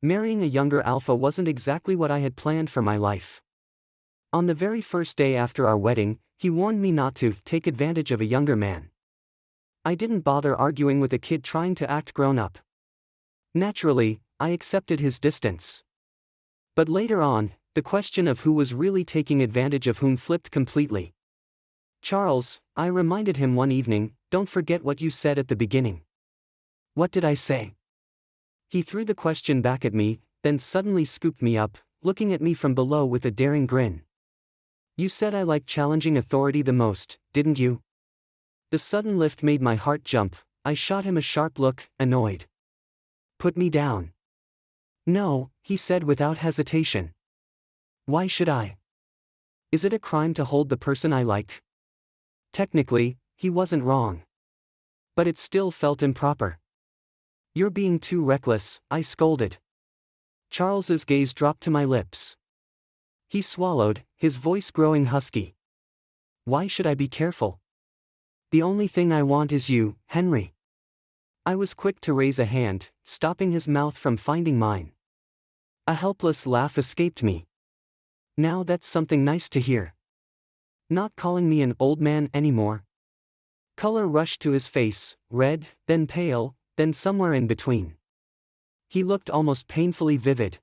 Marrying a younger alpha wasn't exactly what I had planned for my life. On the very first day after our wedding, he warned me not to take advantage of a younger man. I didn't bother arguing with a kid trying to act grown up. Naturally, I accepted his distance. But later on, the question of who was really taking advantage of whom flipped completely. "Charles," I reminded him one evening, "don't forget what you said at the beginning." "What did I say?" He threw the question back at me, then suddenly scooped me up, looking at me from below with a daring grin. "You said I like challenging authority the most, didn't you?" The sudden lift made my heart jump. I shot him a sharp look, annoyed. "Put me down." "No," he said without hesitation. "Why should I? Is it a crime to hold the person I like?" Technically, he wasn't wrong. But it still felt improper. "You're being too reckless," I scolded. Charles's gaze dropped to my lips. He swallowed, his voice growing husky. "Why should I be careful? The only thing I want is you, Henry." I was quick to raise a hand, stopping his mouth from finding mine. A helpless laugh escaped me. "Now that's something nice to hear. Not calling me an old man anymore." Color rushed to his face, red, then pale, then somewhere in between. He looked almost painfully vivid.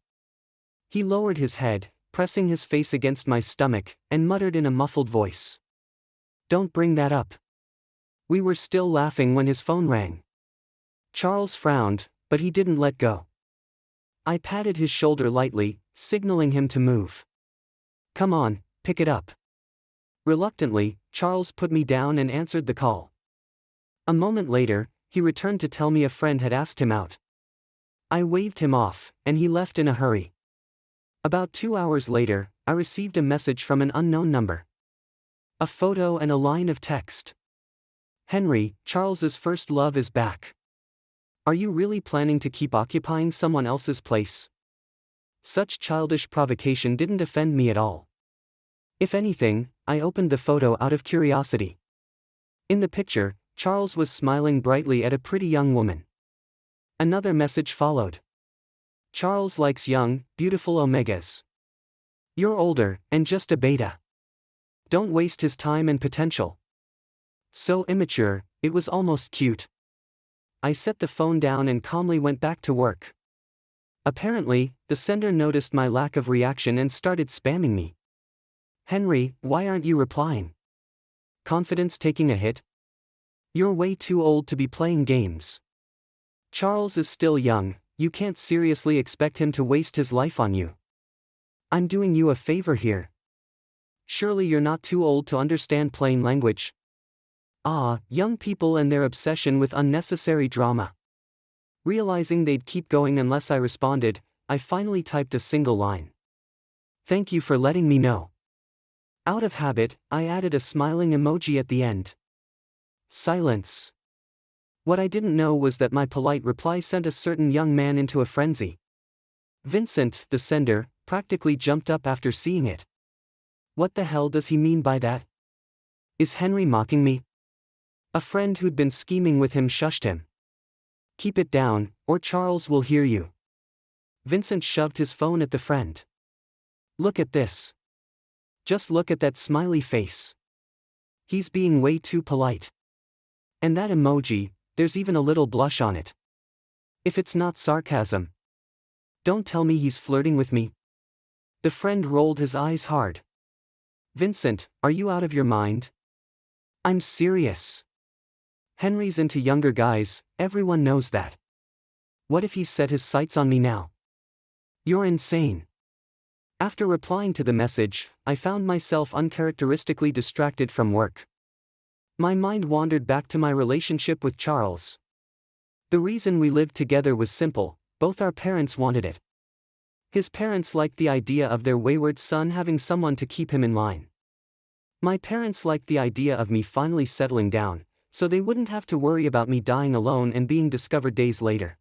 He lowered his head, pressing his face against my stomach, and muttered in a muffled voice. "Don't bring that up." We were still laughing when his phone rang. Charles frowned, but he didn't let go. I patted his shoulder lightly, signaling him to move. "Come on, pick it up." Reluctantly, Charles put me down and answered the call. A moment later, he returned to tell me a friend had asked him out. I waved him off, and he left in a hurry. About 2 hours later, I received a message from an unknown number. A photo and a line of text. "Henry, Charles's first love is back. Are you really planning to keep occupying someone else's place?" Such childish provocation didn't offend me at all. If anything, I opened the photo out of curiosity. In the picture, Charles was smiling brightly at a pretty young woman. Another message followed. "Charles likes young, beautiful omegas. You're older, and just a beta. Don't waste his time and potential." So immature, it was almost cute. I set the phone down and calmly went back to work. Apparently, the sender noticed my lack of reaction and started spamming me. "Henry, why aren't you replying? Confidence taking a hit? You're way too old to be playing games. Charles is still young, you can't seriously expect him to waste his life on you. I'm doing you a favor here. Surely you're not too old to understand plain language." Young people and their obsession with unnecessary drama. Realizing they'd keep going unless I responded, I finally typed a single line. "Thank you for letting me know." Out of habit, I added a smiling emoji at the end. Silence. What I didn't know was that my polite reply sent a certain young man into a frenzy. Vincent, the sender, practically jumped up after seeing it. What the hell does he mean by that? Is Henry mocking me? A friend who'd been scheming with him shushed him. "Keep it down, or Charles will hear you." Vincent shoved his phone at the friend. "Look at this. Just look at that smiley face. He's being way too polite. And that emoji, there's even a little blush on it. If it's not sarcasm. Don't tell me he's flirting with me." The friend rolled his eyes hard. "Vincent, are you out of your mind? I'm serious. Henry's into younger guys, everyone knows that. What if he's set his sights on me now? You're insane." After replying to the message, I found myself uncharacteristically distracted from work. My mind wandered back to my relationship with Charles. The reason we lived together was simple: both our parents wanted it. His parents liked the idea of their wayward son having someone to keep him in line. My parents liked the idea of me finally settling down, so they wouldn't have to worry about me dying alone and being discovered days later.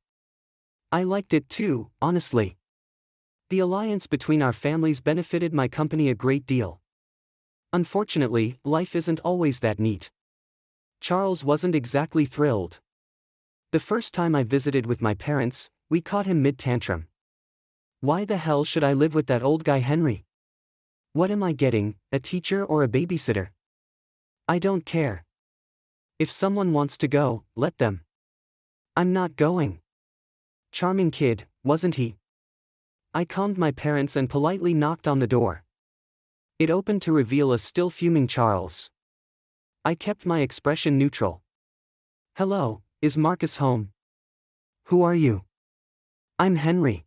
I liked it too, honestly. The alliance between our families benefited my company a great deal. Unfortunately, life isn't always that neat. Charles wasn't exactly thrilled. The first time I visited with my parents, we caught him mid-tantrum. Why the hell should I live with that old guy Henry? What am I getting, a teacher or a babysitter? I don't care. If someone wants to go, let them. I'm not going. Charming kid, wasn't he? I calmed my parents and politely knocked on the door. It opened to reveal a still fuming Charles. I kept my expression neutral. Hello, is Marcus home? Who are you? I'm Henry.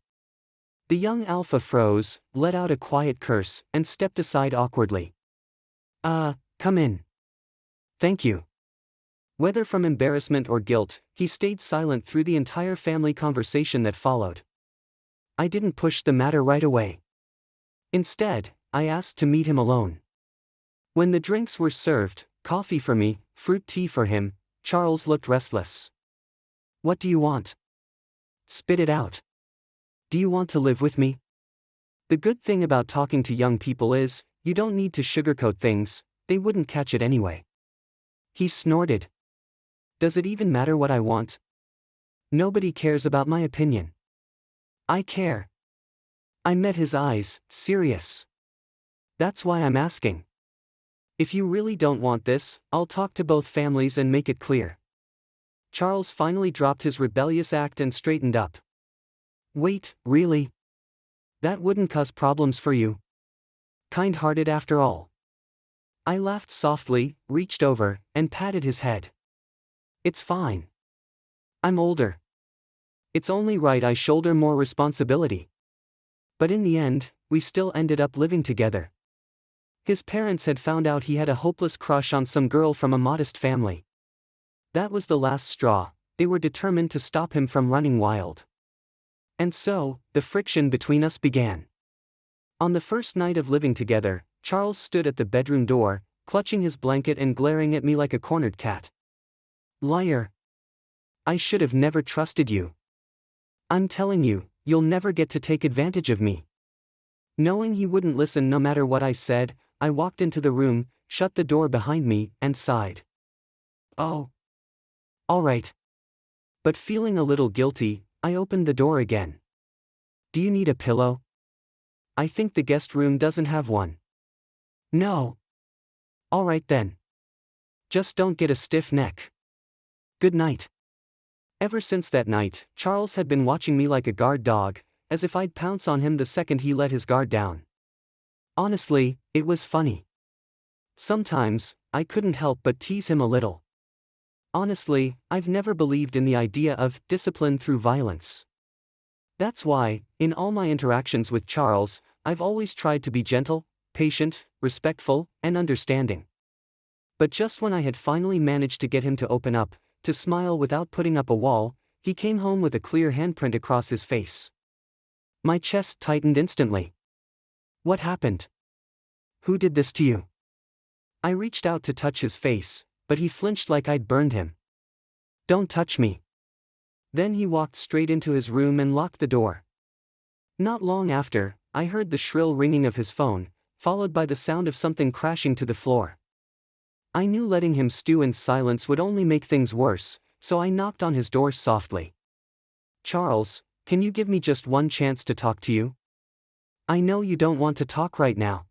The young alpha froze, let out a quiet curse, and stepped aside awkwardly. Come in. Thank you. Whether from embarrassment or guilt, he stayed silent through the entire family conversation that followed. I didn't push the matter right away. Instead, I asked to meet him alone. When the drinks were served, coffee for me, fruit tea for him, Charles looked restless. What do you want? Spit it out. Do you want to live with me? The good thing about talking to young people is, you don't need to sugarcoat things, they wouldn't catch it anyway. He snorted. Does it even matter what I want? Nobody cares about my opinion. I care. I met his eyes, serious. That's why I'm asking. If you really don't want this, I'll talk to both families and make it clear. Charles finally dropped his rebellious act and straightened up. Wait, really? That wouldn't cause problems for you? Kind-hearted after all. I laughed softly, reached over, and patted his head. It's fine. I'm older. It's only right I shoulder more responsibility. But in the end, we still ended up living together. His parents had found out he had a hopeless crush on some girl from a modest family. That was the last straw, they were determined to stop him from running wild. And so, the friction between us began. On the first night of living together, Charles stood at the bedroom door, clutching his blanket and glaring at me like a cornered cat. Liar. I should have never trusted you. I'm telling you, you'll never get to take advantage of me. Knowing he wouldn't listen no matter what I said, I walked into the room, shut the door behind me, and sighed. Oh. All right. But feeling a little guilty, I opened the door again. Do you need a pillow? I think the guest room doesn't have one. No. All right then. Just don't get a stiff neck. Good night. Ever since that night, Charles had been watching me like a guard dog, as if I'd pounce on him the second he let his guard down. Honestly, it was funny. Sometimes, I couldn't help but tease him a little. Honestly, I've never believed in the idea of discipline through violence. That's why, in all my interactions with Charles, I've always tried to be gentle, patient, respectful, and understanding. But just when I had finally managed to get him to open up, to smile without putting up a wall, he came home with a clear handprint across his face. My chest tightened instantly. What happened? Who did this to you? I reached out to touch his face, but he flinched like I'd burned him. Don't touch me. Then he walked straight into his room and locked the door. Not long after, I heard the shrill ringing of his phone, followed by the sound of something crashing to the floor. I knew letting him stew in silence would only make things worse, so I knocked on his door softly. Charles, can you give me just one chance to talk to you? I know you don't want to talk right now.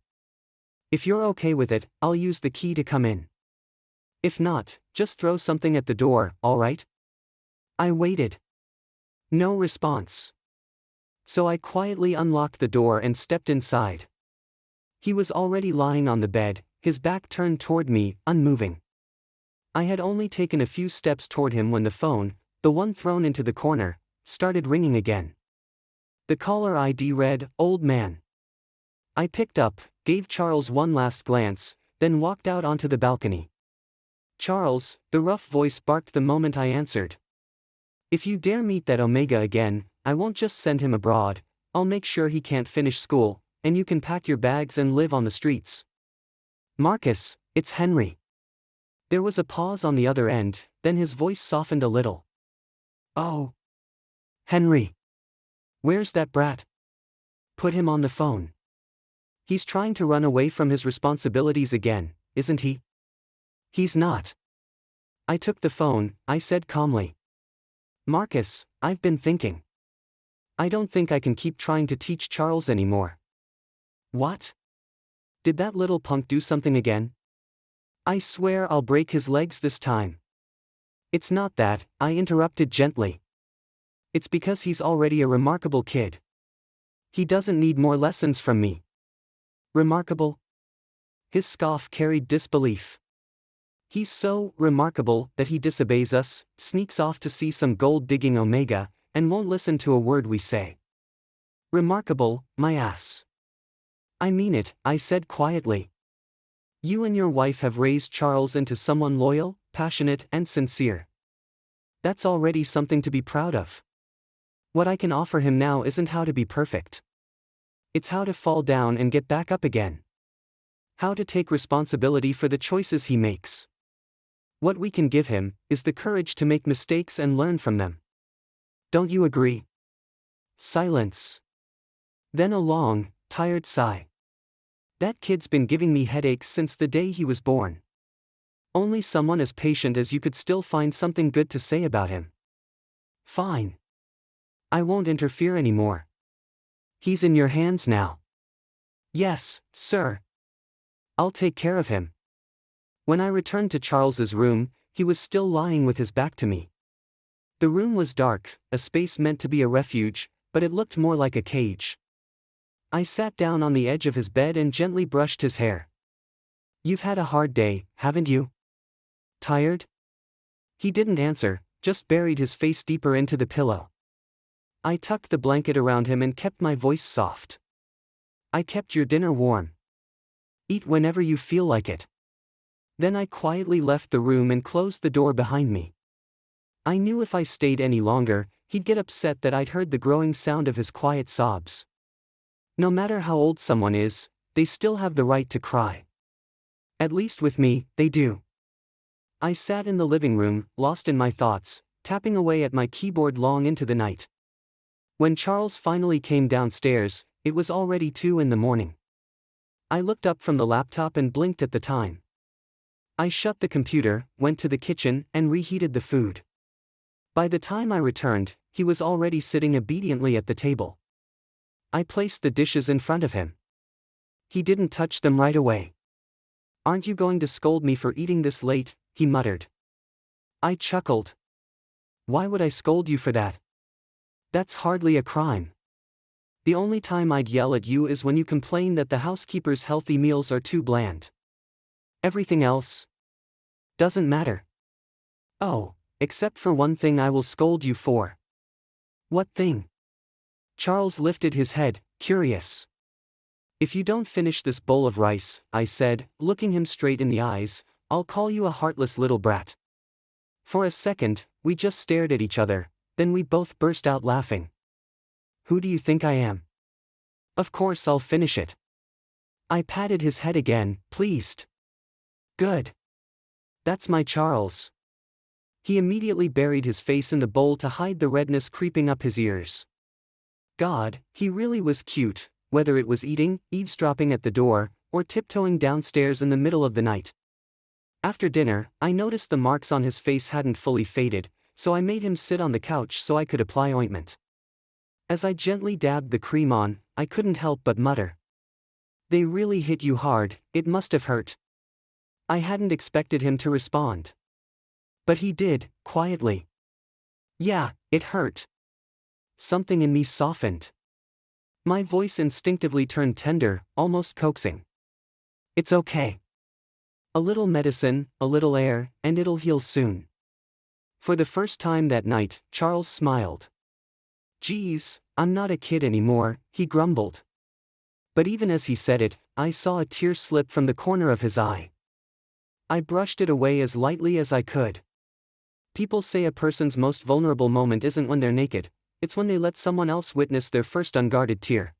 If you're okay with it, I'll use the key to come in. If not, just throw something at the door, all right? I waited. No response. So I quietly unlocked the door and stepped inside. He was already lying on the bed, his back turned toward me, unmoving. I had only taken a few steps toward him when the phone, the one thrown into the corner, started ringing again. The caller ID read, "Old man." I picked up, gave Charles one last glance, then walked out onto the balcony. Charles, the rough voice barked the moment I answered. If you dare meet that Omega again, I won't just send him abroad, I'll make sure he can't finish school, and you can pack your bags and live on the streets. Marcus, it's Henry. There was a pause on the other end, then his voice softened a little. Oh. Henry. Where's that brat? Put him on the phone. He's trying to run away from his responsibilities again, isn't he? He's not. I took the phone, I said calmly. Marcus, I've been thinking. I don't think I can keep trying to teach Charles anymore. What? Did that little punk do something again? I swear I'll break his legs this time. It's not that, I interrupted gently. It's because he's already a remarkable kid. He doesn't need more lessons from me. Remarkable? His scoff carried disbelief. He's so remarkable that he disobeys us, sneaks off to see some gold-digging Omega, and won't listen to a word we say. Remarkable, my ass. I mean it, I said quietly. You and your wife have raised Charles into someone loyal, passionate, and sincere. That's already something to be proud of. What I can offer him now isn't how to be perfect. It's how to fall down and get back up again. How to take responsibility for the choices he makes. What we can give him is the courage to make mistakes and learn from them. Don't you agree? Silence. Then a long, tired sigh. That kid's been giving me headaches since the day he was born. Only someone as patient as you could still find something good to say about him. Fine. I won't interfere anymore. He's in your hands now. Yes, sir. I'll take care of him. When I returned to Charles's room, he was still lying with his back to me. The room was dark, a space meant to be a refuge, but it looked more like a cage. I sat down on the edge of his bed and gently brushed his hair. You've had a hard day, haven't you? Tired? He didn't answer, just buried his face deeper into the pillow. I tucked the blanket around him and kept my voice soft. I kept your dinner warm. Eat whenever you feel like it. Then I quietly left the room and closed the door behind me. I knew if I stayed any longer, he'd get upset that I'd heard the growing sound of his quiet sobs. No matter how old someone is, they still have the right to cry. At least with me, they do. I sat in the living room, lost in my thoughts, tapping away at my keyboard long into the night. When Charles finally came downstairs, it was already 2 in the morning. I looked up from the laptop and blinked at the time. I shut the computer, went to the kitchen, and reheated the food. By the time I returned, he was already sitting obediently at the table. I placed the dishes in front of him. He didn't touch them right away. Aren't you going to scold me for eating this late? He muttered. I chuckled. Why would I scold you for that? That's hardly a crime. The only time I'd yell at you is when you complain that the housekeeper's healthy meals are too bland. Everything else doesn't matter. Oh, except for one thing I will scold you for. What thing? Charles lifted his head, curious. If you don't finish this bowl of rice, I said, looking him straight in the eyes, I'll call you a heartless little brat. For a second, we just stared at each other, then we both burst out laughing. Who do you think I am? Of course I'll finish it. I patted his head again, pleased. Good. That's my Charles. He immediately buried his face in the bowl to hide the redness creeping up his ears. God, he really was cute, whether it was eating, eavesdropping at the door, or tiptoeing downstairs in the middle of the night. After dinner, I noticed the marks on his face hadn't fully faded, so I made him sit on the couch so I could apply ointment. As I gently dabbed the cream on, I couldn't help but mutter. They really hit you hard, it must have hurt. I hadn't expected him to respond. But he did, quietly. Yeah, it hurt. Something in me softened. My voice instinctively turned tender, almost coaxing. It's okay. A little medicine, a little air, and it'll heal soon. For the first time that night, Charles smiled. Geez, I'm not a kid anymore, he grumbled. But even as he said it, I saw a tear slip from the corner of his eye. I brushed it away as lightly as I could. People say a person's most vulnerable moment isn't when they're naked, it's when they let someone else witness their first unguarded tear.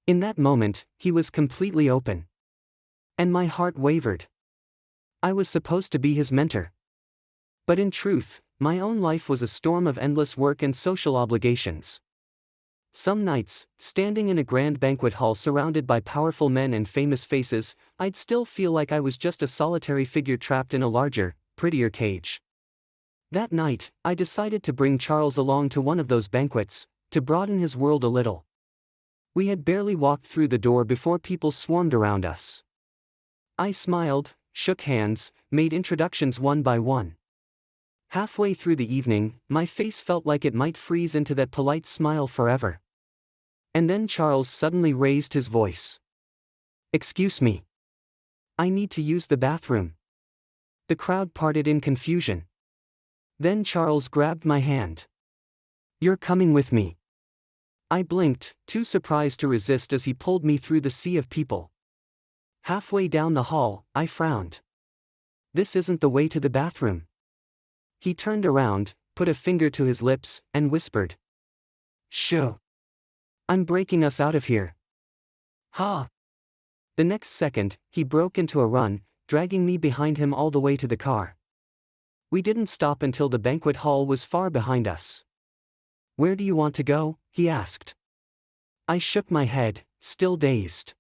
In that moment, he was completely open. And my heart wavered. I was supposed to be his mentor. But in truth, my own life was a storm of endless work and social obligations. Some nights, standing in a grand banquet hall surrounded by powerful men and famous faces, I'd still feel like I was just a solitary figure trapped in a larger, prettier cage. That night, I decided to bring Charles along to one of those banquets, to broaden his world a little. We had barely walked through the door before people swarmed around us. I smiled, shook hands, made introductions one by one. Halfway through the evening, my face felt like it might freeze into that polite smile forever. And then Charles suddenly raised his voice. "Excuse me. I need to use the bathroom." The crowd parted in confusion. Then Charles grabbed my hand. "You're coming with me." I blinked, too surprised to resist as he pulled me through the sea of people. Halfway down the hall, I frowned. This isn't the way to the bathroom. He turned around, put a finger to his lips, and whispered. "Shoo. I'm breaking us out of here." Ha! The next second, he broke into a run, dragging me behind him all the way to the car. We didn't stop until the banquet hall was far behind us. "Where do you want to go?" he asked. I shook my head, still dazed.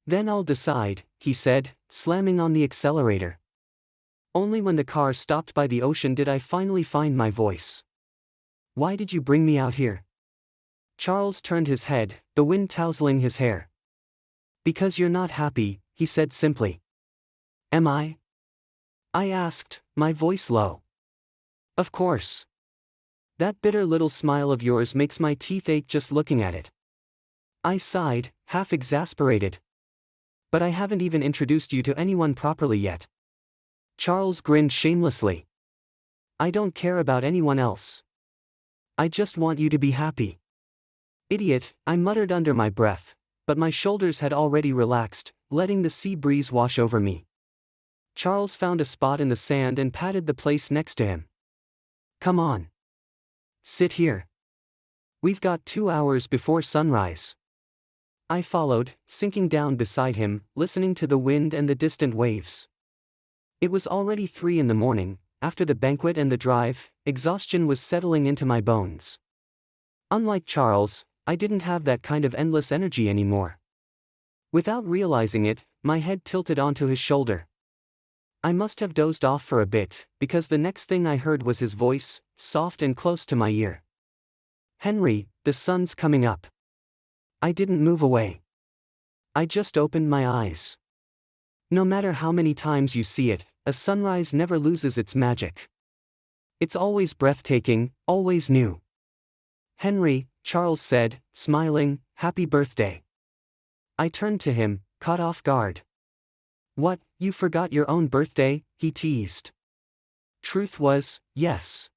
"Then I'll decide," he said, slamming on the accelerator. Only when the car stopped by the ocean did I finally find my voice. "Why did you bring me out here?" Charles turned his head, the wind tousling his hair. "Because you're not happy," he said simply. "Am I?" I asked, my voice low. "Of course. That bitter little smile of yours makes my teeth ache just looking at it." I sighed, half exasperated. "But I haven't even introduced you to anyone properly yet." Charles grinned shamelessly. "I don't care about anyone else. I just want you to be happy." "Idiot," I muttered under my breath, but my shoulders had already relaxed, letting the sea breeze wash over me. Charles found a spot in the sand and patted the place next to him. "Come on. Sit here. We've got 2 hours before sunrise." I followed, sinking down beside him, listening to the wind and the distant waves. It was already 3 in the morning. After the banquet and the drive, exhaustion was settling into my bones. Unlike Charles, I didn't have that kind of endless energy anymore. Without realizing it, my head tilted onto his shoulder. I must have dozed off for a bit, because the next thing I heard was his voice, soft and close to my ear. "Henry, the sun's coming up." I didn't move away. I just opened my eyes. No matter how many times you see it, a sunrise never loses its magic. It's always breathtaking, always new. "Henry," Charles said, smiling, "happy birthday." I turned to him, caught off guard. "What, you forgot your own birthday?" he teased. Truth was, yes.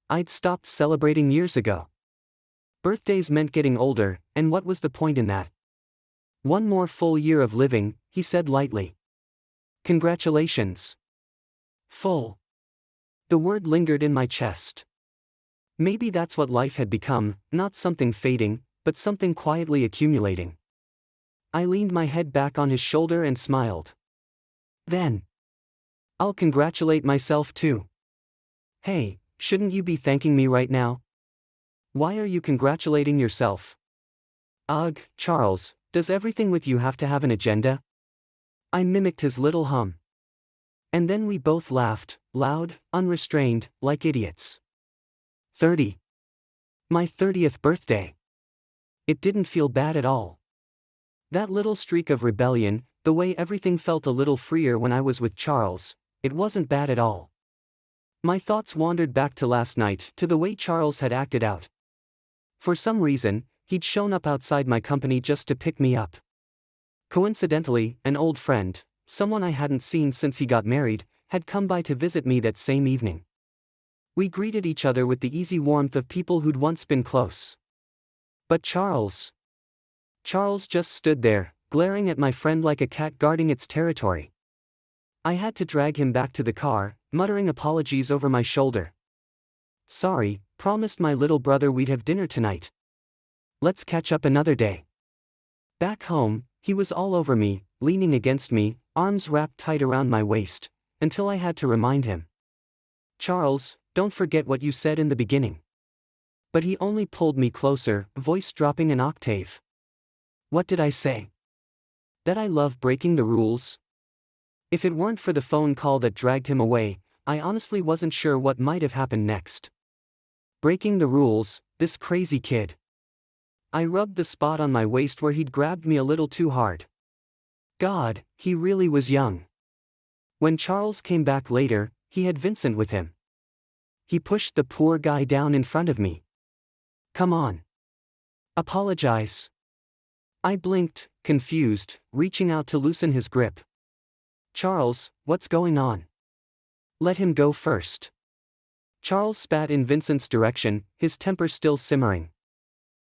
I'd stopped celebrating years ago. Birthdays meant getting older, and what was the point in that? "One more full year of living," he said lightly. "Congratulations." Full. The word lingered in my chest. Maybe that's what life had become, not something fading, but something quietly accumulating. I leaned my head back on his shoulder and smiled. "Then I'll congratulate myself too." "Hey, shouldn't you be thanking me right now? Why are you congratulating yourself?" "Ugh, Charles, does everything with you have to have an agenda?" I mimicked his little hum. And then we both laughed, loud, unrestrained, like idiots. 30. My 30th birthday. It didn't feel bad at all. That little streak of rebellion, the way everything felt a little freer when I was with Charles, it wasn't bad at all. My thoughts wandered back to last night, to the way Charles had acted out. For some reason, he'd shown up outside my company just to pick me up. Coincidentally, an old friend, someone I hadn't seen since he got married, had come by to visit me that same evening. We greeted each other with the easy warmth of people who'd once been close. But Charles just stood there, glaring at my friend like a cat guarding its territory. I had to drag him back to the car, muttering apologies over my shoulder. "Sorry, promised my little brother we'd have dinner tonight. Let's catch up another day." Back home, he was all over me, leaning against me, arms wrapped tight around my waist, until I had to remind him. "Charles, don't forget what you said in the beginning." But he only pulled me closer, voice dropping an octave. "What did I say? That I love breaking the rules?" If it weren't for the phone call that dragged him away, I honestly wasn't sure what might have happened next. Breaking the rules, this crazy kid. I rubbed the spot on my waist where he'd grabbed me a little too hard. God, he really was young. When Charles came back later, he had Vincent with him. He pushed the poor guy down in front of me. Come on. Apologize. I blinked, confused, reaching out to loosen his grip. Charles, what's going on? Let him go first. Charles spat in Vincent's direction, his temper still simmering.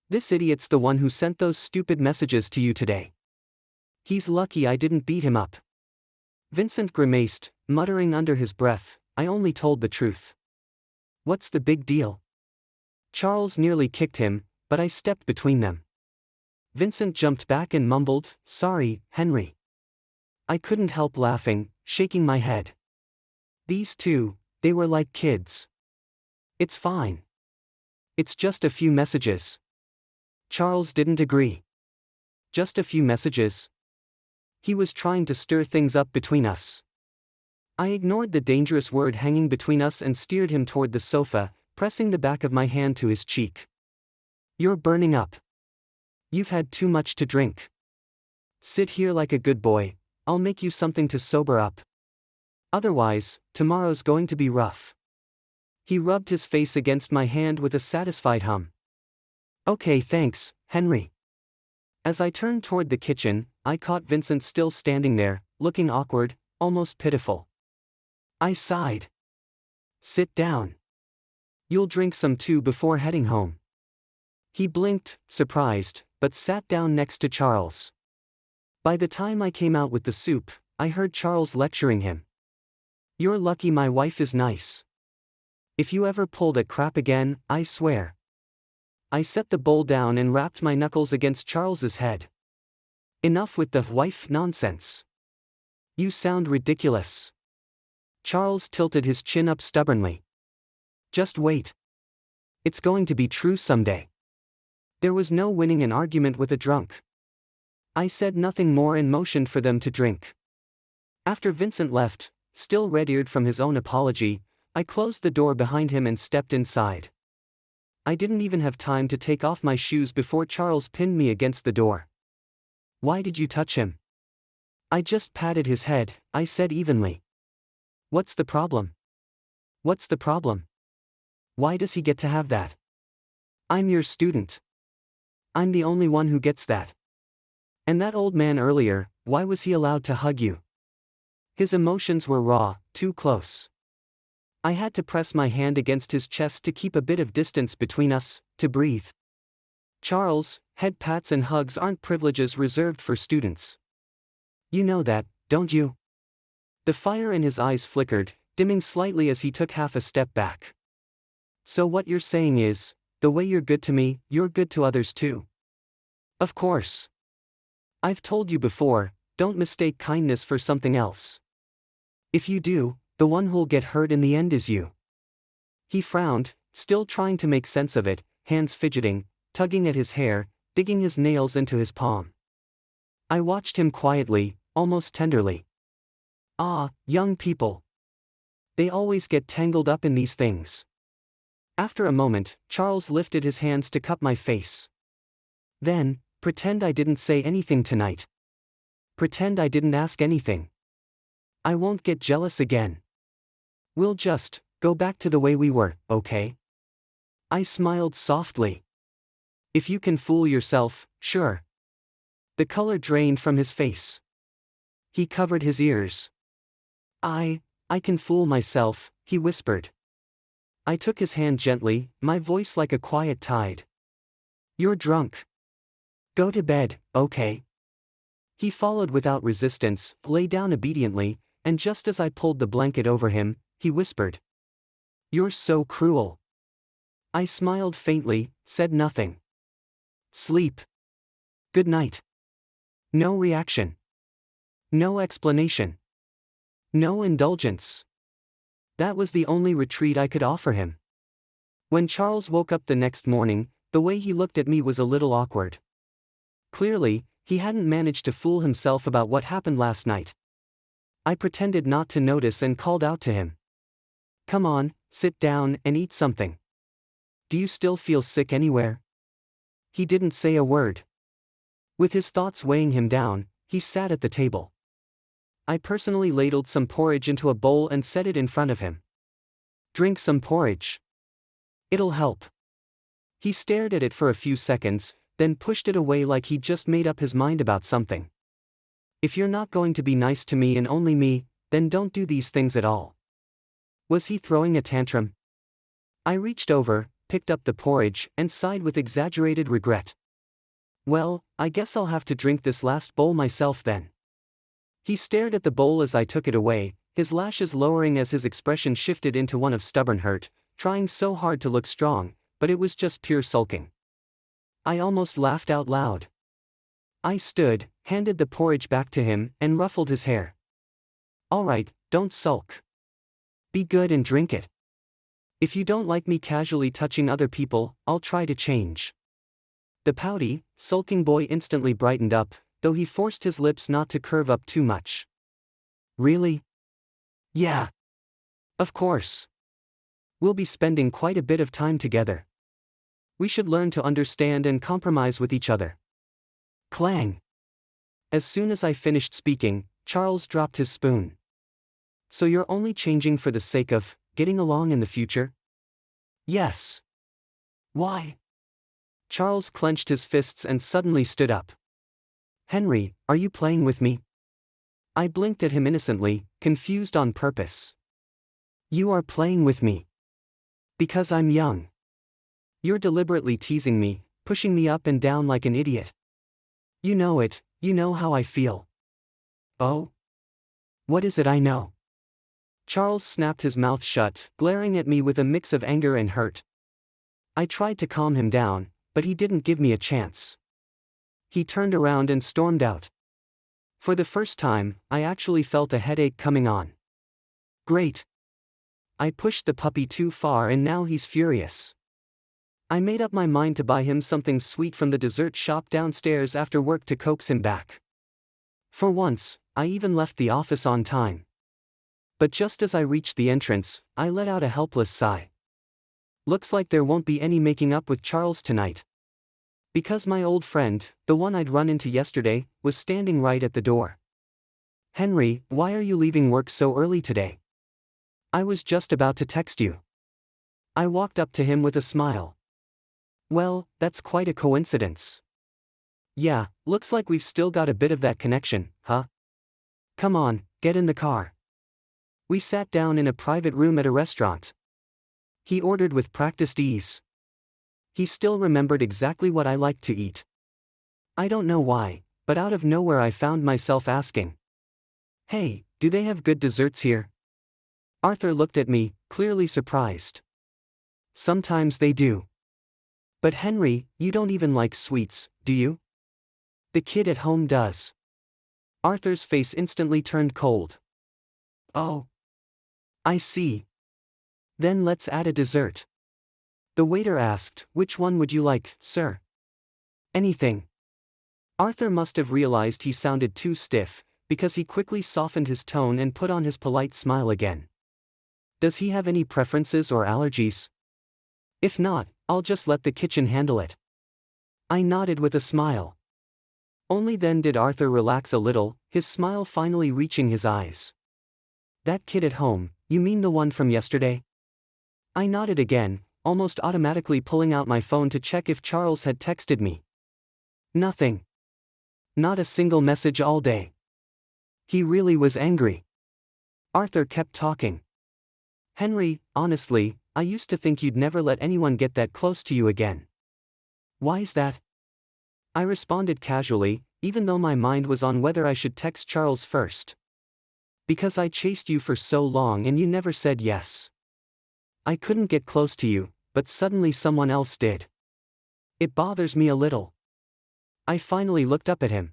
This idiot's the one who sent those stupid messages to you today. He's lucky I didn't beat him up. Vincent grimaced, muttering under his breath, I only told the truth. What's the big deal? Charles nearly kicked him, but I stepped between them. Vincent jumped back and mumbled, sorry, Henry. I couldn't help laughing, shaking my head. These two, they were like kids. It's fine. It's just a few messages. Charles didn't agree. Just a few messages? He was trying to stir things up between us. I ignored the dangerous word hanging between us and steered him toward the sofa, pressing the back of my hand to his cheek. You're burning up. You've had too much to drink. Sit here like a good boy, I'll make you something to sober up. Otherwise, tomorrow's going to be rough. He rubbed his face against my hand with a satisfied hum. Okay, thanks, Henry. As I turned toward the kitchen, I caught Vincent still standing there, looking awkward, almost pitiful. I sighed. Sit down. You'll drink some too before heading home. He blinked, surprised, but sat down next to Charles. By the time I came out with the soup, I heard Charles lecturing him. You're lucky my wife is nice. If you ever pull that crap again, I swear. I set the bowl down and rapped my knuckles against Charles's head. Enough with the wife nonsense. You sound ridiculous. Charles tilted his chin up stubbornly. Just wait. It's going to be true someday. There was no winning an argument with a drunk. I said nothing more and motioned for them to drink. After Vincent left, still red-eared from his own apology, I closed the door behind him and stepped inside. I didn't even have time to take off my shoes before Charles pinned me against the door. Why did you touch him? I just patted his head, I said evenly. What's the problem? What's the problem? Why does he get to have that? I'm your student. I'm the only one who gets that. And that old man earlier, why was he allowed to hug you? His emotions were raw, too close. I had to press my hand against his chest to keep a bit of distance between us, to breathe. Charles, head pats and hugs aren't privileges reserved for students. You know that, don't you? The fire in his eyes flickered, dimming slightly as he took half a step back. So what you're saying is, the way you're good to me, you're good to others too. Of course. I've told you before, don't mistake kindness for something else. If you do, the one who'll get hurt in the end is you. He frowned, still trying to make sense of it, hands fidgeting, tugging at his hair, digging his nails into his palm. I watched him quietly, almost tenderly. Ah, young people. They always get tangled up in these things. After a moment, Charles lifted his hands to cup my face. Then, pretend I didn't say anything tonight. Pretend I didn't ask anything. I won't get jealous again. We'll just go back to the way we were, okay? I smiled softly. If you can fool yourself, sure. The color drained from his face. He covered his ears. I can fool myself, he whispered. I took his hand gently, my voice like a quiet tide. You're drunk. Go to bed, okay? He followed without resistance, lay down obediently, and just as I pulled the blanket over him, he whispered. You're so cruel. I smiled faintly, said nothing. Sleep. Good night. No reaction. No explanation. No indulgence. That was the only retreat I could offer him. When Charles woke up the next morning, the way he looked at me was a little awkward. Clearly, he hadn't managed to fool himself about what happened last night. I pretended not to notice and called out to him. Come on, sit down and eat something. Do you still feel sick anywhere? He didn't say a word. With his thoughts weighing him down, he sat at the table. I personally ladled some porridge into a bowl and set it in front of him. Drink some porridge. It'll help. He stared at it for a few seconds, then pushed it away like he'd just made up his mind about something. If you're not going to be nice to me and only me, then don't do these things at all. Was he throwing a tantrum? I reached over, picked up the porridge, and sighed with exaggerated regret. Well, I guess I'll have to drink this last bowl myself then. He stared at the bowl as I took it away, his lashes lowering as his expression shifted into one of stubborn hurt, trying so hard to look strong, but it was just pure sulking. I almost laughed out loud. I stood, handed the porridge back to him, and ruffled his hair. All right, don't sulk. Be good and drink it. If you don't like me casually touching other people, I'll try to change. The pouty, sulking boy instantly brightened up, though he forced his lips not to curve up too much. Really? Yeah. Of course. We'll be spending quite a bit of time together. We should learn to understand and compromise with each other. Clang. As soon as I finished speaking, Charles dropped his spoon. So you're only changing for the sake of getting along in the future? Yes. Why? Charles clenched his fists and suddenly stood up. Henry, are you playing with me? I blinked at him innocently, confused on purpose. You are playing with me. Because I'm young. You're deliberately teasing me, pushing me up and down like an idiot. You know it, you know how I feel. Oh? What is it I know? Charles snapped his mouth shut, glaring at me with a mix of anger and hurt. I tried to calm him down, but he didn't give me a chance. He turned around and stormed out. For the first time, I actually felt a headache coming on. Great. I pushed the puppy too far and now he's furious. I made up my mind to buy him something sweet from the dessert shop downstairs after work to coax him back. For once, I even left the office on time. But just as I reached the entrance, I let out a helpless sigh. Looks like there won't be any making up with Charles tonight. Because my old friend, the one I'd run into yesterday, was standing right at the door. Henry, why are you leaving work so early today? I was just about to text you. I walked up to him with a smile. Well, that's quite a coincidence. Yeah, looks like we've still got a bit of that connection, huh? Come on, get in the car. We sat down in a private room at a restaurant. He ordered with practiced ease. He still remembered exactly what I liked to eat. I don't know why, but out of nowhere I found myself asking. Hey, do they have good desserts here? Arthur looked at me, clearly surprised. Sometimes they do. But Henry, you don't even like sweets, do you? The kid at home does. Arthur's face instantly turned cold. Oh. I see. Then let's add a dessert. The waiter asked, which one would you like, sir? Anything. Arthur must have realized he sounded too stiff, because he quickly softened his tone and put on his polite smile again. Does he have any preferences or allergies? If not, I'll just let the kitchen handle it. I nodded with a smile. Only then did Arthur relax a little, his smile finally reaching his eyes. That kid at home, you mean the one from yesterday? I nodded again, almost automatically pulling out my phone to check if Charles had texted me. Nothing. Not a single message all day. He really was angry. Arthur kept talking. Henry, honestly, I used to think you'd never let anyone get that close to you again. Why's that? I responded casually, even though my mind was on whether I should text Charles first. Because I chased you for so long and you never said yes. I couldn't get close to you, but suddenly someone else did. It bothers me a little. I finally looked up at him.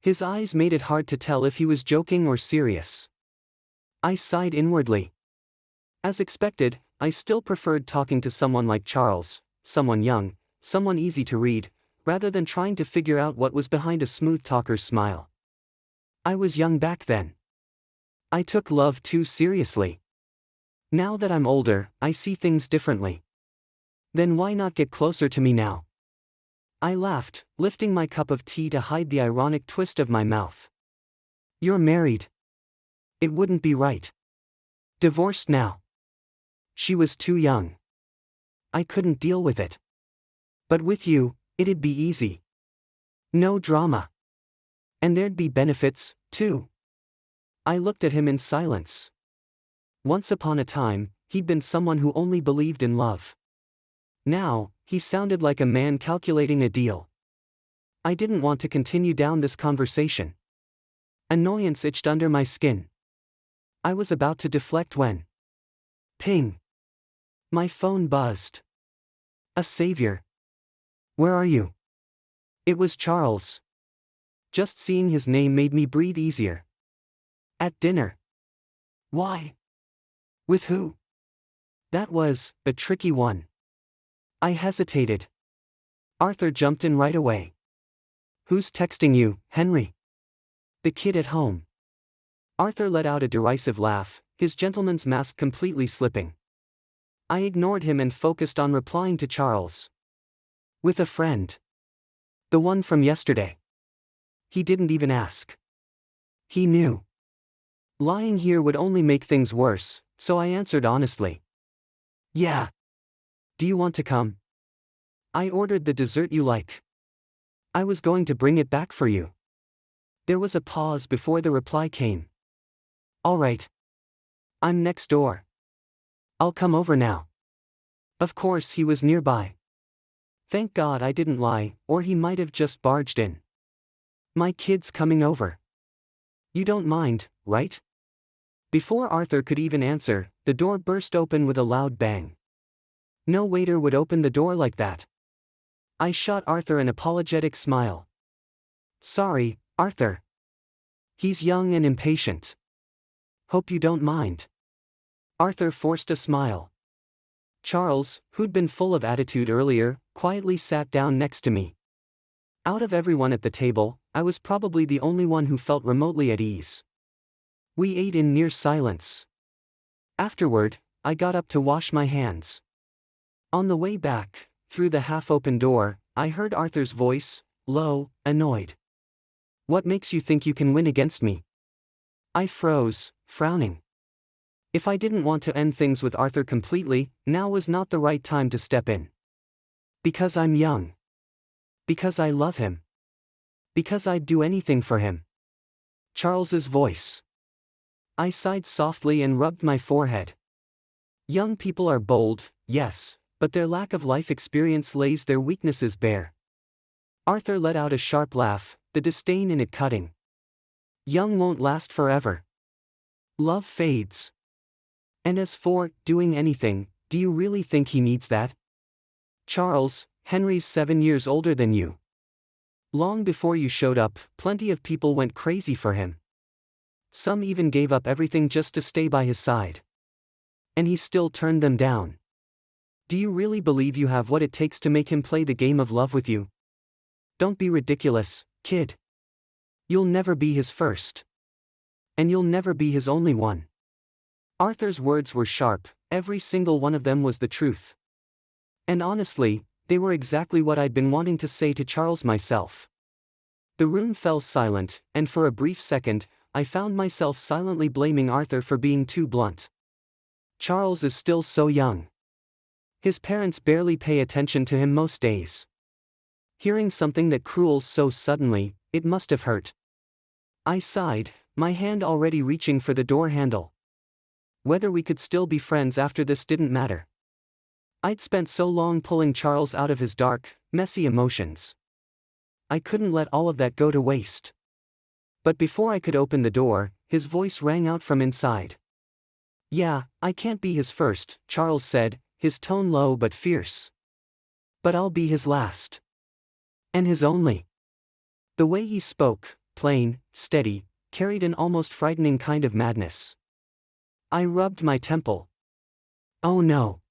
His eyes made it hard to tell if he was joking or serious. I sighed inwardly. As expected, I still preferred talking to someone like Charles, someone young, someone easy to read, rather than trying to figure out what was behind a smooth talker's smile. I was young back then. I took love too seriously. Now that I'm older, I see things differently. Then why not get closer to me now? I laughed, lifting my cup of tea to hide the ironic twist of my mouth. You're married. It wouldn't be right. Divorced now. She was too young. I couldn't deal with it. But with you, it'd be easy. No drama. And there'd be benefits, too. I looked at him in silence. Once upon a time, he'd been someone who only believed in love. Now, he sounded like a man calculating a deal. I didn't want to continue down this conversation. Annoyance itched under my skin. I was about to deflect when. Ping. My phone buzzed. A savior. Where are you? It was Charles. Just seeing his name made me breathe easier. At dinner. Why? With who? That was a tricky one. I hesitated. Arthur jumped in right away. Who's texting you, Henry? The kid at home. Arthur let out a derisive laugh, his gentleman's mask completely slipping. I ignored him and focused on replying to Charles. With a friend. The one from yesterday. He didn't even ask. He knew. Lying here would only make things worse, so I answered honestly. Yeah. Do you want to come? I ordered the dessert you like. I was going to bring it back for you. There was a pause before the reply came. All right. I'm next door. I'll come over now. Of course he was nearby. Thank God I didn't lie, or he might have just barged in. My kid's coming over. You don't mind, right? Before Arthur could even answer, the door burst open with a loud bang. No waiter would open the door like that. I shot Arthur an apologetic smile. Sorry, Arthur. He's young and impatient. Hope you don't mind. Arthur forced a smile. Charles, who'd been full of attitude earlier, quietly sat down next to me. Out of everyone at the table, I was probably the only one who felt remotely at ease. We ate in near silence. Afterward, I got up to wash my hands. On the way back, through the half-open door, I heard Arthur's voice, low, annoyed. What makes you think you can win against me? I froze, frowning. If I didn't want to end things with Arthur completely, now was not the right time to step in. Because I'm young. Because I love him. Because I'd do anything for him. Charles's voice. I sighed softly and rubbed my forehead. Young people are bold, yes, but their lack of life experience lays their weaknesses bare. Arthur let out a sharp laugh, the disdain in it cutting. Young won't last forever. Love fades. And as for doing anything, do you really think he needs that? Charles, Henry's 7 years older than you. Long before you showed up, plenty of people went crazy for him. Some even gave up everything just to stay by his side. And he still turned them down. Do you really believe you have what it takes to make him play the game of love with you? Don't be ridiculous, kid. You'll never be his first. And you'll never be his only one. Arthur's words were sharp, every single one of them was the truth. And honestly, they were exactly what I'd been wanting to say to Charles myself. The room fell silent, and for a brief second, I found myself silently blaming Arthur for being too blunt. Charles is still so young. His parents barely pay attention to him most days. Hearing something that cruel so suddenly, it must have hurt. I sighed, my hand already reaching for the door handle. Whether we could still be friends after this didn't matter. I'd spent so long pulling Charles out of his dark, messy emotions. I couldn't let all of that go to waste. But before I could open the door, his voice rang out from inside. Yeah, I can't be his first, Charles said, his tone low but fierce. But I'll be his last. And his only. The way he spoke, plain, steady, carried an almost frightening kind of madness. I rubbed my temple. Oh no.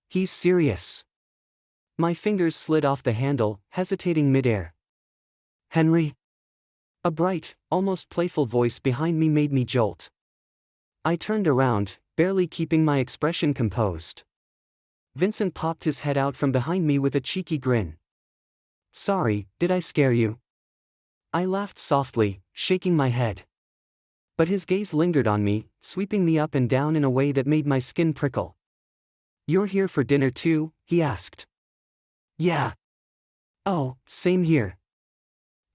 He's serious. My fingers slid off the handle, hesitating midair. Henry? A bright, almost playful voice behind me made me jolt. I turned around, barely keeping my expression composed. Vincent popped his head out from behind me with a cheeky grin. Sorry, did I scare you? I laughed softly, shaking my head. But his gaze lingered on me, sweeping me up and down in a way that made my skin prickle. You're here for dinner too? He asked. Yeah. Oh, same here.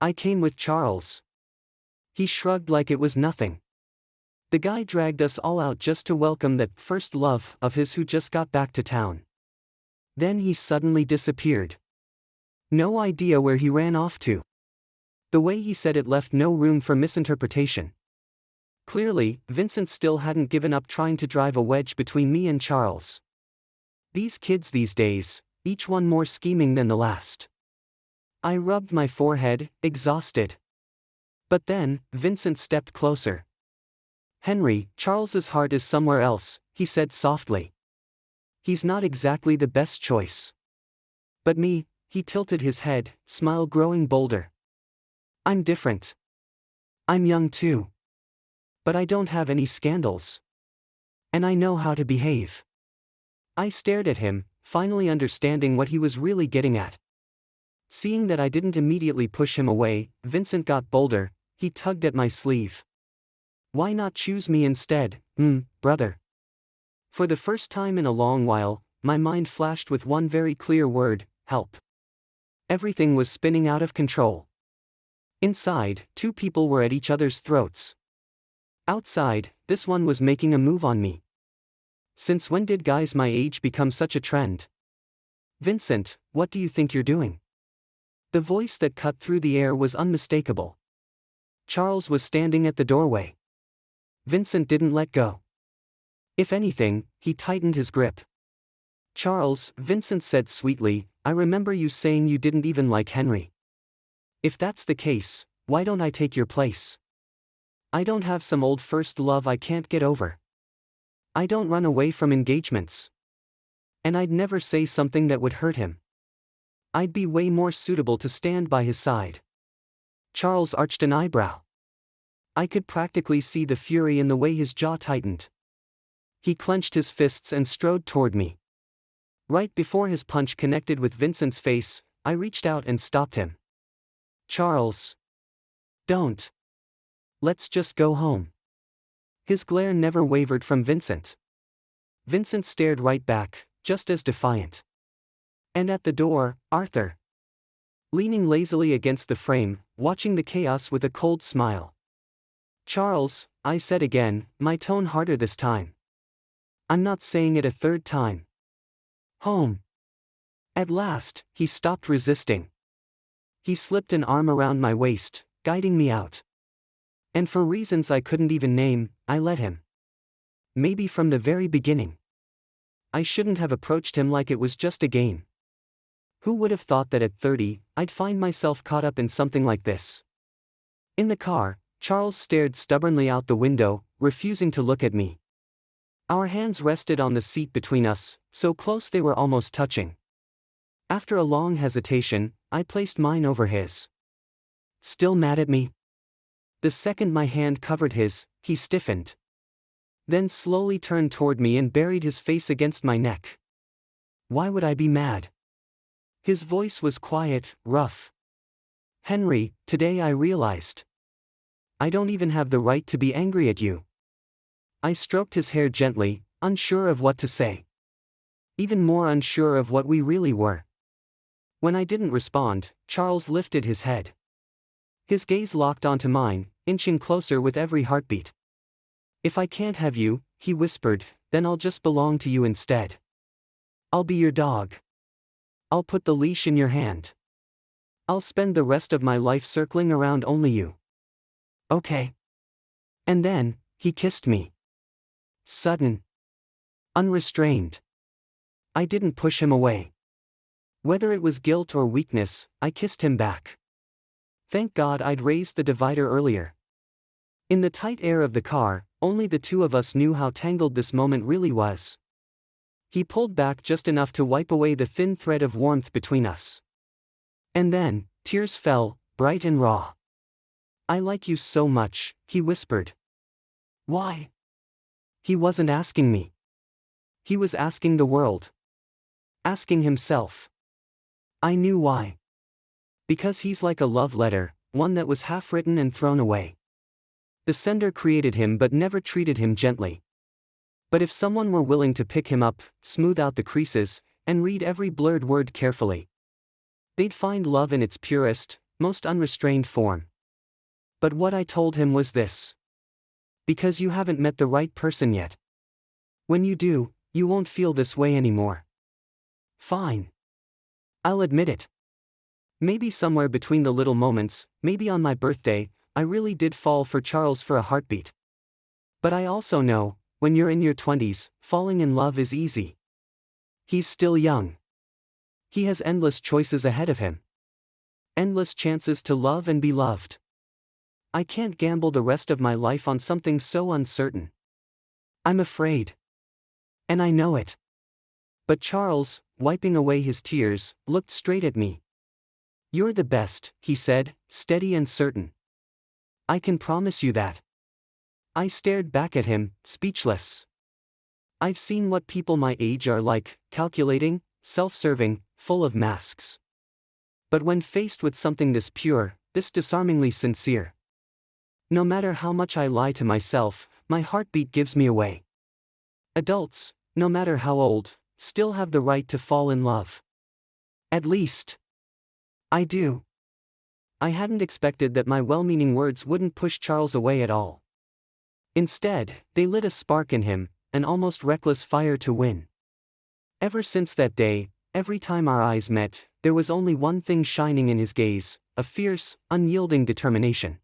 I came with Charles. He shrugged like it was nothing. The guy dragged us all out just to welcome that first love of his who just got back to town. Then he suddenly disappeared. No idea where he ran off to. The way he said it left no room for misinterpretation. Clearly, Vincent still hadn't given up trying to drive a wedge between me and Charles. These kids these days, each one more scheming than the last. I rubbed my forehead, exhausted. But then, Vincent stepped closer. Henry, Charles's heart is somewhere else, he said softly. He's not exactly the best choice. But me, he tilted his head, smile growing bolder. I'm different. I'm young too. But I don't have any scandals. And I know how to behave. I stared at him, finally understanding what he was really getting at. Seeing that I didn't immediately push him away, Vincent got bolder. He tugged at my sleeve. Why not choose me instead, brother? For the first time in a long while, my mind flashed with one very clear word: help. Everything was spinning out of control. Inside, two people were at each other's throats. Outside, this one was making a move on me. Since when did guys my age become such a trend? Vincent, what do you think you're doing? The voice that cut through the air was unmistakable. Charles was standing at the doorway. Vincent didn't let go. If anything, he tightened his grip. Charles, Vincent said sweetly, I remember you saying you didn't even like Henry. If that's the case, why don't I take your place? I don't have some old first love I can't get over. I don't run away from engagements. And I'd never say something that would hurt him. I'd be way more suitable to stand by his side. Charles arched an eyebrow. I could practically see the fury in the way his jaw tightened. He clenched his fists and strode toward me. Right before his punch connected with Vincent's face, I reached out and stopped him. Charles. Don't. Let's just go home. His glare never wavered from Vincent. Vincent stared right back, just as defiant. And at the door, Arthur. Leaning lazily against the frame, watching the chaos with a cold smile. Charles, I said again, my tone harder this time. I'm not saying it a third time. Home. At last, he stopped resisting. He slipped an arm around my waist, guiding me out. And for reasons I couldn't even name, I let him. Maybe from the very beginning. I shouldn't have approached him like it was just a game. Who would have thought that at 30, I'd find myself caught up in something like this? In the car, Charles stared stubbornly out the window, refusing to look at me. Our hands rested on the seat between us, so close they were almost touching. After a long hesitation, I placed mine over his. Still mad at me? The second my hand covered his, he stiffened. Then slowly turned toward me and buried his face against my neck. Why would I be mad? His voice was quiet, rough. Henry, today I realized. I don't even have the right to be angry at you. I stroked his hair gently, unsure of what to say. Even more unsure of what we really were. When I didn't respond, Charles lifted his head. His gaze locked onto mine, inching closer with every heartbeat. If I can't have you, he whispered, then I'll just belong to you instead. I'll be your dog. I'll put the leash in your hand. I'll spend the rest of my life circling around only you. Okay. And then, he kissed me. Sudden. Unrestrained. I didn't push him away. Whether it was guilt or weakness, I kissed him back. Thank God I'd raised the divider earlier. In the tight air of the car, only the two of us knew how tangled this moment really was. He pulled back just enough to wipe away the thin thread of warmth between us. And then, tears fell, bright and raw. I like you so much, he whispered. Why? He wasn't asking me. He was asking the world. asking himself. I knew why. Because he's like a love letter, one that was half written and thrown away. The sender created him but never treated him gently. But if someone were willing to pick him up, smooth out the creases, and read every blurred word carefully, they'd find love in its purest, most unrestrained form. But what I told him was this. Because you haven't met the right person yet. When you do, you won't feel this way anymore. Fine. I'll admit it. Maybe somewhere between the little moments, maybe on my birthday, I really did fall for Charles for a heartbeat. But I also know, when you're in your 20s, falling in love is easy. He's still young. He has endless choices ahead of him. Endless chances to love and be loved. I can't gamble the rest of my life on something so uncertain. I'm afraid. And I know it. But Charles, wiping away his tears, looked straight at me. You're the best, he said, steady and certain. I can promise you that. I stared back at him, speechless. I've seen what people my age are like, calculating, self-serving, full of masks. But when faced with something this pure, this disarmingly sincere, no matter how much I lie to myself, my heartbeat gives me away. Adults, no matter how old, still have the right to fall in love. At least, I do. I hadn't expected that my well-meaning words wouldn't push Charles away at all. Instead, they lit a spark in him, an almost reckless fire to win. Ever since that day, every time our eyes met, there was only one thing shining in his gaze, a fierce, unyielding determination.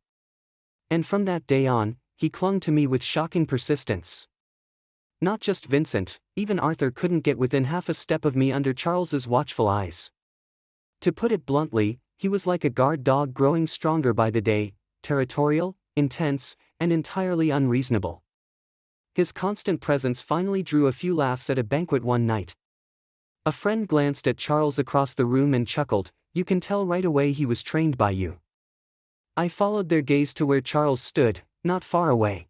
And from that day on, he clung to me with shocking persistence. Not just Vincent, even Arthur couldn't get within half a step of me under Charles's watchful eyes. To put it bluntly, he was like a guard dog growing stronger by the day, territorial, intense, and entirely unreasonable. His constant presence finally drew a few laughs at a banquet one night. A friend glanced at Charles across the room and chuckled, "You can tell right away he was trained by you." I followed their gaze to where Charles stood, not far away.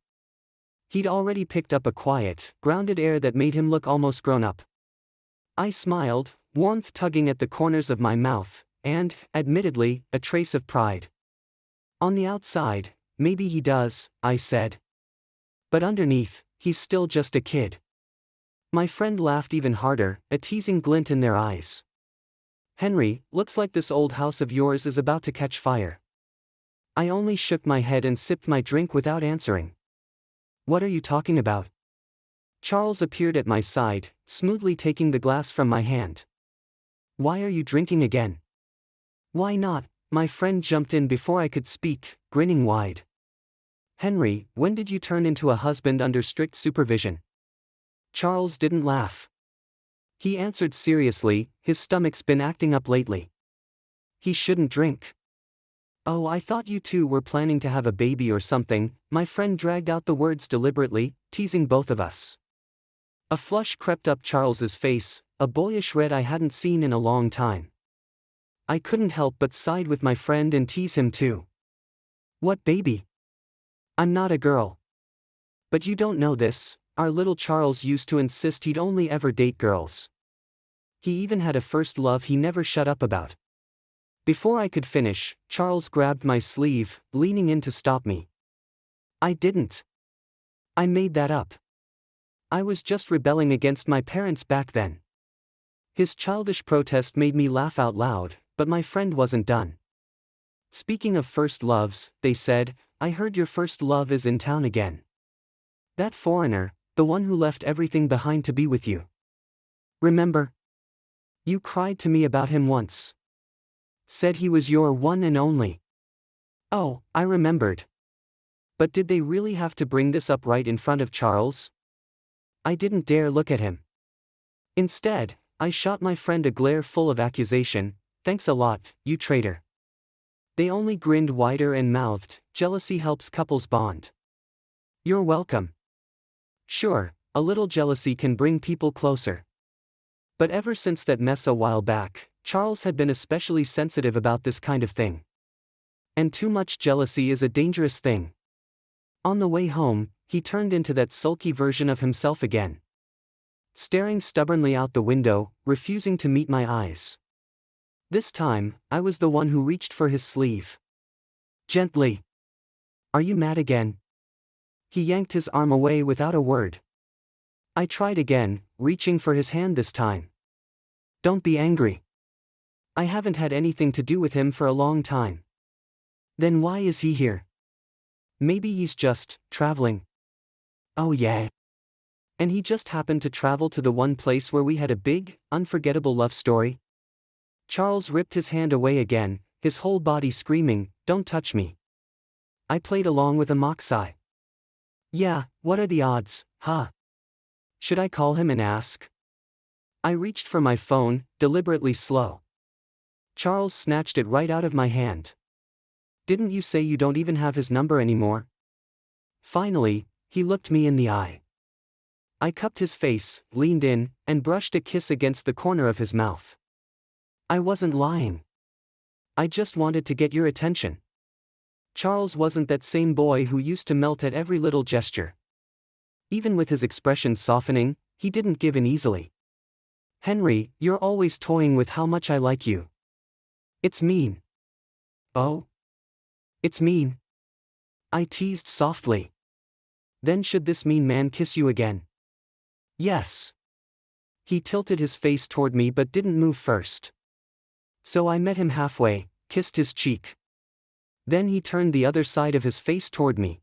He'd already picked up a quiet, grounded air that made him look almost grown up. I smiled, warmth tugging at the corners of my mouth, and, admittedly, a trace of pride. On the outside, maybe he does, I said. But underneath, he's still just a kid. My friend laughed even harder, a teasing glint in their eyes. Henry, looks like this old house of yours is about to catch fire. I only shook my head and sipped my drink without answering. What are you talking about? Charles appeared at my side, smoothly taking the glass from my hand. Why are you drinking again? Why not? My friend jumped in before I could speak, grinning wide. Henry, when did you turn into a husband under strict supervision? Charles didn't laugh. He answered seriously, his stomach's been acting up lately. He shouldn't drink. Oh, I thought you two were planning to have a baby or something. My friend dragged out the words deliberately, teasing both of us. A flush crept up Charles's face, a boyish red I hadn't seen in a long time. I couldn't help but side with my friend and tease him too. What baby? I'm not a girl. But you don't know this, our little Charles used to insist he'd only ever date girls. He even had a first love he never shut up about. Before I could finish, Charles grabbed my sleeve, leaning in to stop me. I didn't. I made that up. I was just rebelling against my parents back then. His childish protest made me laugh out loud, but my friend wasn't done. Speaking of first loves, they said, I heard your first love is in town again. That foreigner, the one who left everything behind to be with you. Remember? You cried to me about him once. Said he was your one and only. Oh, I remembered. But did they really have to bring this up right in front of Charles? I didn't dare look at him. Instead, I shot my friend a glare full of accusation. Thanks a lot, you traitor. They only grinned wider and mouthed, jealousy helps couples bond. You're welcome. Sure, a little jealousy can bring people closer. But ever since that mess a while back, Charles had been especially sensitive about this kind of thing. And too much jealousy is a dangerous thing. On the way home, he turned into that sulky version of himself again. staring stubbornly out the window, refusing to meet my eyes. This time, I was the one who reached for his sleeve. Gently. Are you mad again? He yanked his arm away without a word. I tried again, reaching for his hand this time. Don't be angry. I haven't had anything to do with him for a long time. Then why is he here? Maybe he's just traveling. Oh yeah. And he just happened to travel to the one place where we had a big, unforgettable love story? Charles ripped his hand away again, his whole body screaming, "Don't touch me." I played along with a mock sigh. Yeah, what are the odds, huh? Should I call him and ask? I reached for my phone, deliberately slow. Charles snatched it right out of my hand. Didn't you say you don't even have his number anymore? Finally, he looked me in the eye. I cupped his face, leaned in, and brushed a kiss against the corner of his mouth. I wasn't lying. I just wanted to get your attention. Charles wasn't that same boy who used to melt at every little gesture. Even with his expression softening, he didn't give in easily. Henry, you're always toying with how much I like you. It's mean. Oh? It's mean. I teased softly. Then should this mean man kiss you again? Yes. He tilted his face toward me but didn't move first. So I met him halfway, kissed his cheek. Then he turned the other side of his face toward me.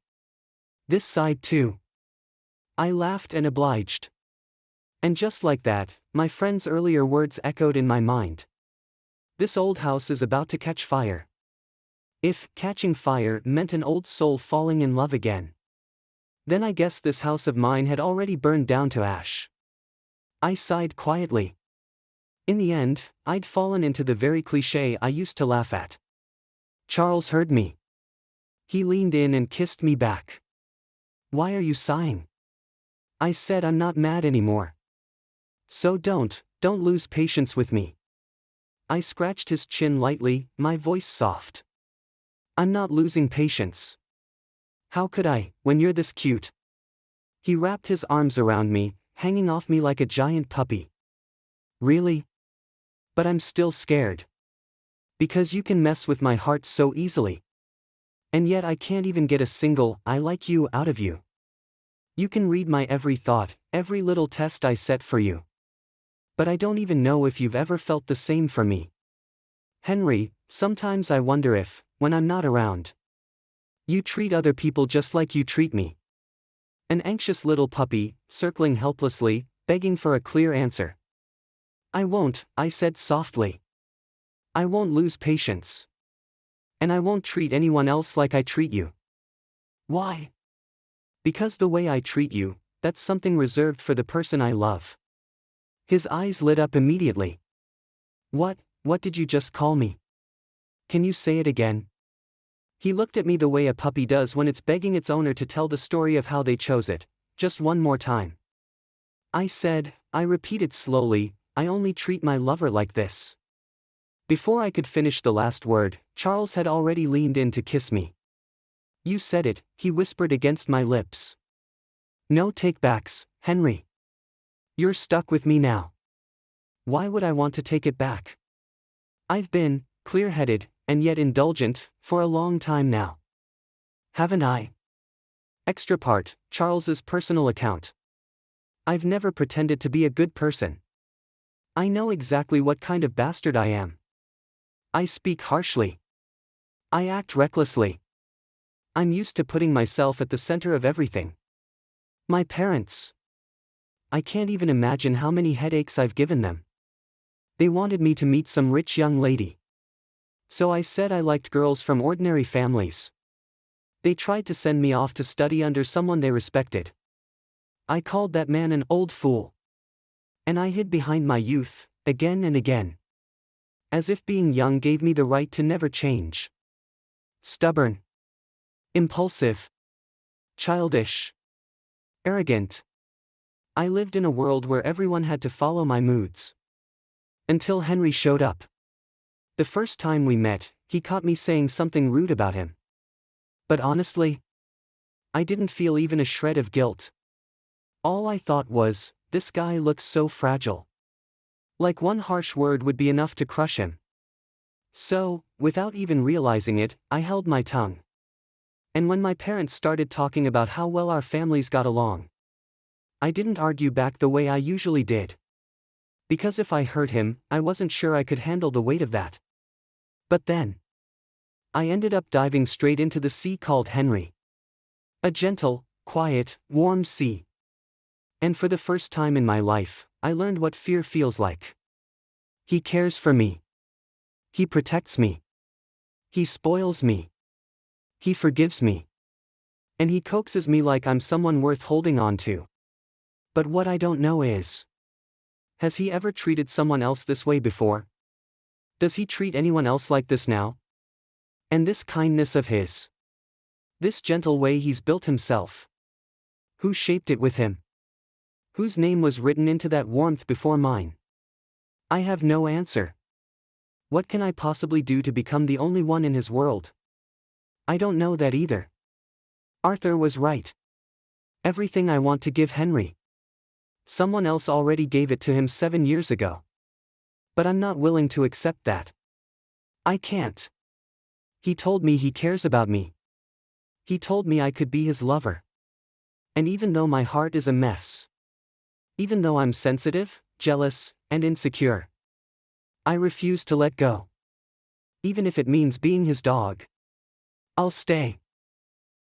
This side too. I laughed and obliged. And just like that, my friend's earlier words echoed in my mind. This old house is about to catch fire. If catching fire meant an old soul falling in love again, then I guess this house of mine had already burned down to ash. I sighed quietly. In the end, I'd fallen into the very cliché I used to laugh at. Charles heard me. He leaned in and kissed me back. Why are you sighing? I said I'm not mad anymore. So don't lose patience with me. I scratched his chin lightly, my voice soft. I'm not losing patience. How could I, when you're this cute? He wrapped his arms around me, hanging off me like a giant puppy. Really? But I'm still scared. Because you can mess with my heart so easily. And yet I can't even get a single "I like you" out of you. You can read my every thought, every little test I set for you. But I don't even know if you've ever felt the same for me. Henry, sometimes I wonder if, when I'm not around, you treat other people just like you treat me. An anxious little puppy, circling helplessly, begging for a clear answer. I won't, I said softly. I won't lose patience. And I won't treat anyone else like I treat you. Why? Because the way I treat you, that's something reserved for the person I love. His eyes lit up immediately. What did you just call me? Can you say it again? He looked at me the way a puppy does when it's begging its owner to tell the story of how they chose it, just one more time. I repeated slowly, I only treat my lover like this. Before I could finish the last word, Charles had already leaned in to kiss me. You said it, he whispered against my lips. No take-backs, Henry. You're stuck with me now. Why would I want to take it back? I've been clear-headed, and yet indulgent, for a long time now. Haven't I? Extra part, Charles's personal account. I've never pretended to be a good person. I know exactly what kind of bastard I am. I speak harshly. I act recklessly. I'm used to putting myself at the center of everything. My parents. I can't even imagine how many headaches I've given them. They wanted me to meet some rich young lady. So I said I liked girls from ordinary families. They tried to send me off to study under someone they respected. I called that man an old fool. And I hid behind my youth, again and again. As if being young gave me the right to never change. Stubborn. Impulsive. Childish. Arrogant. I lived in a world where everyone had to follow my moods. Until Henry showed up. The first time we met, he caught me saying something rude about him. But honestly, I didn't feel even a shred of guilt. All I thought was, This guy looks so fragile. Like one harsh word would be enough to crush him. So, without even realizing it, I held my tongue. And when my parents started talking about how well our families got along, I didn't argue back the way I usually did. Because if I hurt him, I wasn't sure I could handle the weight of that. But then, I ended up diving straight into the sea called Henry. A gentle, quiet, warm sea. And for the first time in my life, I learned what fear feels like. He cares for me. He protects me. He spoils me. He forgives me. And he coaxes me like I'm someone worth holding on to. But what I don't know is, has he ever treated someone else this way before? Does he treat anyone else like this now? And this kindness of his, this gentle way he's built himself, who shaped it with him? Whose name was written into that warmth before mine? I have no answer. What can I possibly do to become the only one in his world? I don't know that either. Arthur was right. Everything I want to give Henry, someone else already gave it to him 7 years ago. But I'm not willing to accept that. I can't. He told me he cares about me. He told me I could be his lover. And even though my heart is a mess, even though I'm sensitive, jealous, and insecure, I refuse to let go. Even if it means being his dog, I'll stay.